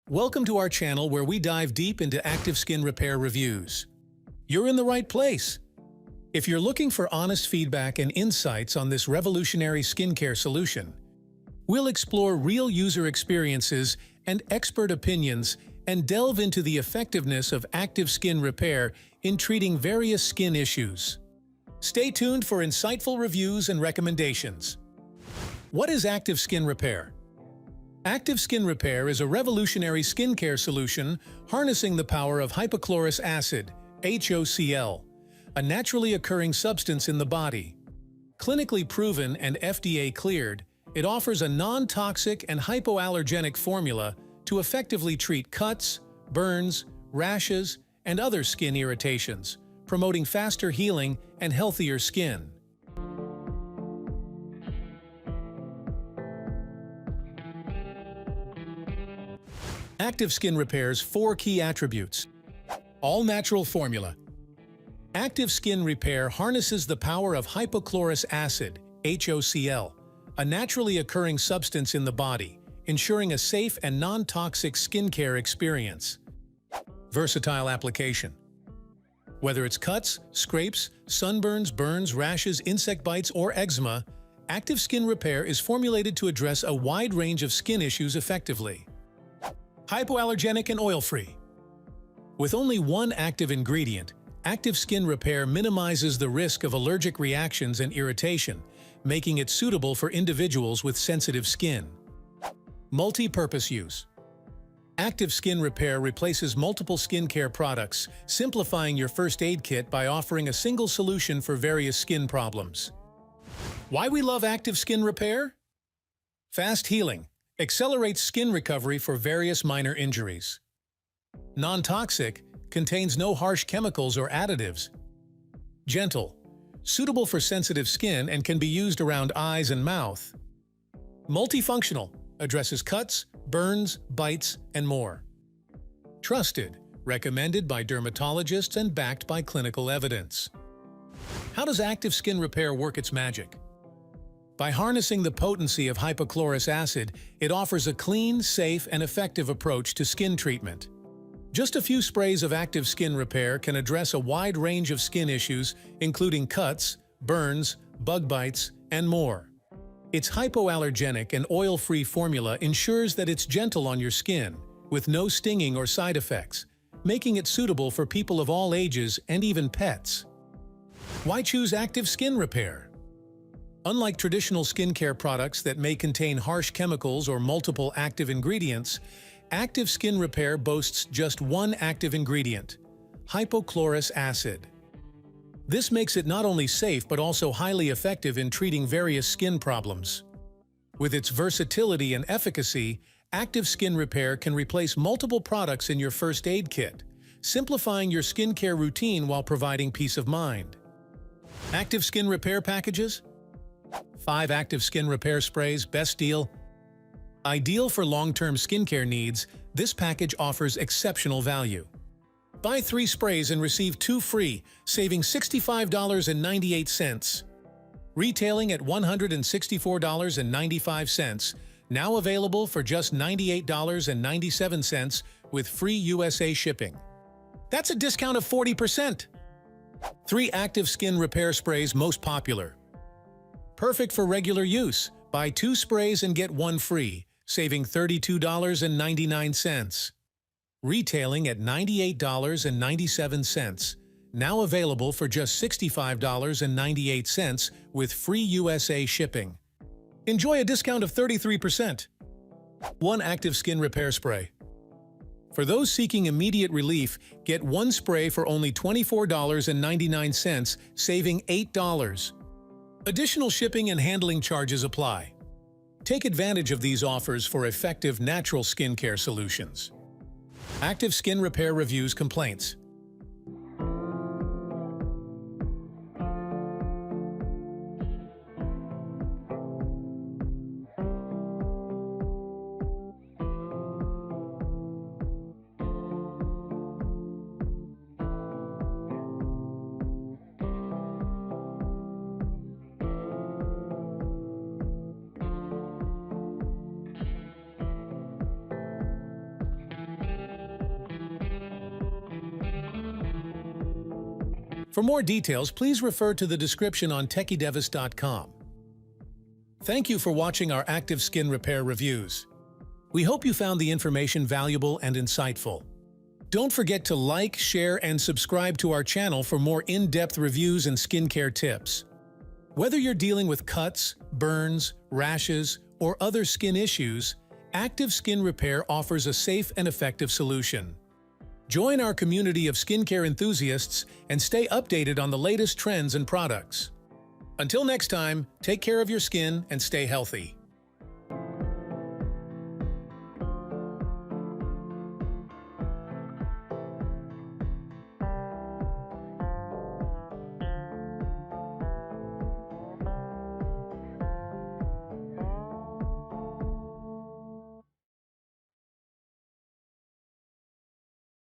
Welcome to our channel where we dive deep into active skin repair reviews. You're in the right place. If you're looking for honest feedback and insights on this revolutionary skincare solution, we'll explore real user experiences and expert opinions and delve into the effectiveness of active skin repair in treating various skin issues. Stay tuned for insightful reviews and recommendations. What is active skin repair? Active skin repair is a revolutionary skincare solution harnessing the power of hypochlorous acid, HOCl, a naturally occurring substance in the body. Clinically proven and FDA cleared, it offers a non-toxic and hypoallergenic formula to effectively treat cuts, burns, rashes, and other skin irritations, promoting faster healing and healthier skin. Active skin repair's 4 key attributes. All-natural formula. Active skin repair harnesses the power of hypochlorous acid, HOCl, a naturally occurring substance in the body, ensuring a safe and non-toxic skincare experience. Versatile application. Whether it's cuts, scrapes, sunburns, burns, rashes, insect bites, or eczema, active skin repair is formulated to address a wide range of skin issues effectively. Hypoallergenic and oil-free. With only one active ingredient, active skin repair minimizes the risk of allergic reactions and irritation, making it suitable for individuals with sensitive skin. Multi-purpose use. Active skin repair replaces multiple skincare products, simplifying your first aid kit by offering a single solution for various skin problems. Why we love active skin repair? Fast healing. Accelerates skin recovery for various minor injuries. Non-toxic, contains no harsh chemicals or additives. Gentle, suitable for sensitive skin and can be used around eyes and mouth. Multifunctional, addresses cuts, burns, bites, and more. Trusted, recommended by dermatologists and backed by clinical evidence. How does active skin repair work its magic? By harnessing the potency of hypochlorous acid, it offers a clean, safe, and effective approach to skin treatment. Just a few sprays of active skin repair can address a wide range of skin issues, including cuts, burns, bug bites, and more. Its hypoallergenic and oil-free formula ensures that it's gentle on your skin, with no stinging or side effects, making it suitable for people of all ages and even pets. Why choose active skin repair? Unlike traditional skincare products that may contain harsh chemicals or multiple active ingredients, active skin repair boasts just one active ingredient: hypochlorous acid. This makes it not only safe but also highly effective in treating various skin problems. With its versatility and efficacy, active skin repair can replace multiple products in your first aid kit, simplifying your skincare routine while providing peace of mind. Active skin repair packages? 5 active skin repair sprays, best deal. Ideal for long-term skincare needs, this package offers exceptional value. Buy 3 sprays and receive 2 free, saving $65.98. Retailing at $164.95, now available for just $98.97 with free USA shipping. That's a discount of 40%. 3 active skin repair sprays most popular. Perfect for regular use. Buy 2 sprays and get 1 free, saving $32.99. Retailing at $98.97, now available for just $65.98 with free USA shipping. Enjoy a discount of 33%. 1 active skin repair spray. For those seeking immediate relief, get 1 spray for only $24.99, saving $8. Additional shipping and handling charges apply. Take advantage of these offers for effective natural skincare solutions. Active skin repair reviews complaints. For more details, please refer to the description on techidevis.com. Thank you for watching our active skin repair reviews. We hope you found the information valuable and insightful. Don't forget to like, share, and subscribe to our channel for more in-depth reviews and skincare tips. Whether you're dealing with cuts, burns, rashes, or other skin issues, Active Skin Repair offers a safe and effective solution. Join our community of skincare enthusiasts and stay updated on the latest trends and products. Until next time, take care of your skin and stay healthy.